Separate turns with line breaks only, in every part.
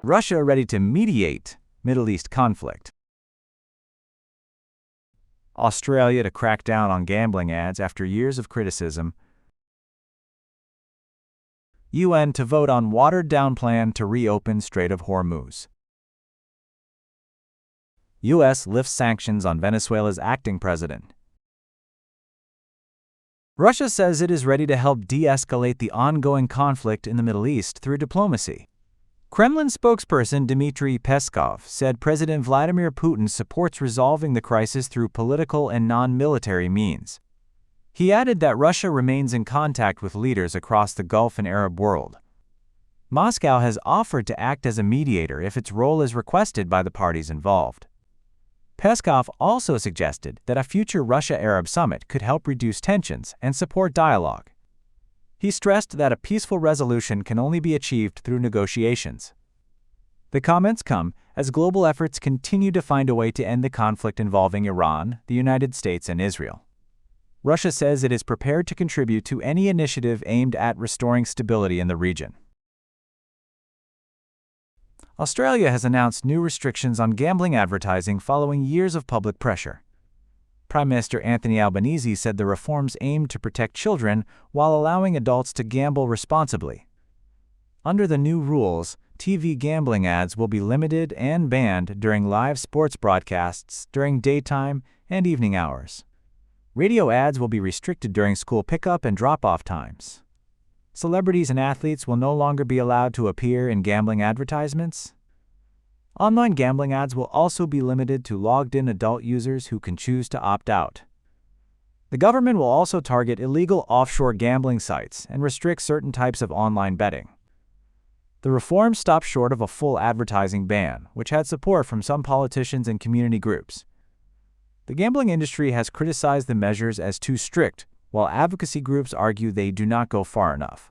Russia ready to mediate Middle East conflict. Australia to crack down on gambling ads after years of criticism. UN to vote on watered-down plan to reopen Strait of Hormuz. U.S. lifts sanctions on Venezuela's acting president. Russia says it is ready to help de-escalate the ongoing conflict in the Middle East through diplomacy. Kremlin spokesperson Dmitry Peskov said President Vladimir Putin supports resolving the crisis through political and non-military means. He added that Russia remains in contact with leaders across the Gulf and Arab world. Moscow has offered to act as a mediator if its role is requested by the parties involved. Peskov also suggested that a future Russia-Arab summit could help reduce tensions and support dialogue. He stressed that a peaceful resolution can only be achieved through negotiations. The comments come as global efforts continue to find a way to end the conflict involving Iran, the United States, and Israel. Russia says it is prepared to contribute to any initiative aimed at restoring stability in the region. Australia has announced new restrictions on gambling advertising following years of public pressure. Prime Minister Anthony Albanese said the reforms aim to protect children while allowing adults to gamble responsibly. Under the new rules, TV gambling ads will be limited and banned during live sports broadcasts during daytime and evening hours. Radio ads will be restricted during school pickup and drop-off times. Celebrities and athletes will no longer be allowed to appear in gambling advertisements. Online gambling ads will also be limited to logged-in adult users who can choose to opt out. The government will also target illegal offshore gambling sites and restrict certain types of online betting. The reforms stop short of a full advertising ban, which had support from some politicians and community groups. The gambling industry has criticized the measures as too strict, while advocacy groups argue they do not go far enough.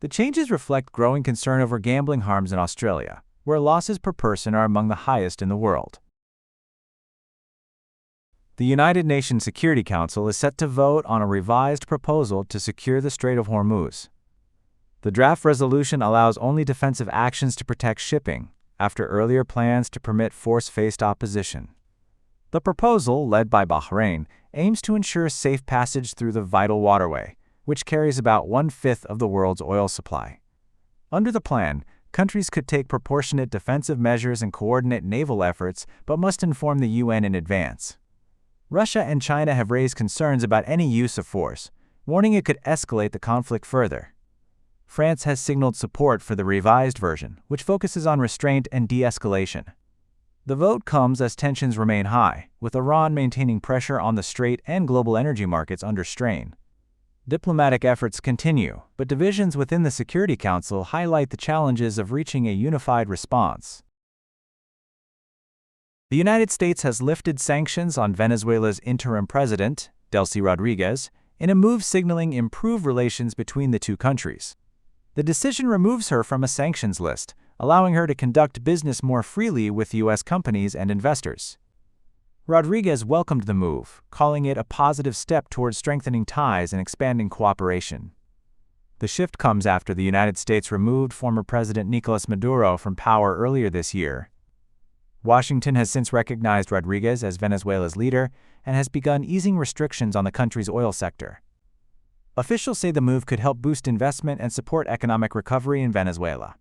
The changes reflect growing concern over gambling harms in Australia, where losses per person are among the highest in the world. The United Nations Security Council is set to vote on a revised proposal to secure the Strait of Hormuz. The draft resolution allows only defensive actions to protect shipping, after earlier plans to permit force faced opposition. The proposal, led by Bahrain, aims to ensure safe passage through the vital waterway, which carries about 1/5 of the world's oil supply. Under the plan, countries could take proportionate defensive measures and coordinate naval efforts, but must inform the UN in advance. Russia and China have raised concerns about any use of force, warning it could escalate the conflict further. France has signaled support for the revised version, which focuses on restraint and de-escalation. The vote comes as tensions remain high, with Iran maintaining pressure on the strait and global energy markets under strain. Diplomatic efforts continue, but divisions within the Security Council highlight the challenges of reaching a unified response. The United States has lifted sanctions on Venezuela's interim president, Delcy Rodriguez, in a move signaling improved relations between the two countries. The decision removes her from a sanctions list, allowing her to conduct business more freely with U.S. companies and investors. Rodriguez welcomed the move, calling it a positive step towards strengthening ties and expanding cooperation. The shift comes after the United States removed former President Nicolas Maduro from power earlier this year. Washington has since recognized Rodriguez as Venezuela's leader and has begun easing restrictions on the country's oil sector. Officials say the move could help boost investment and support economic recovery in Venezuela.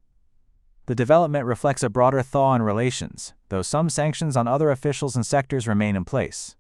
The development reflects a broader thaw in relations, though some sanctions on other officials and sectors remain in place.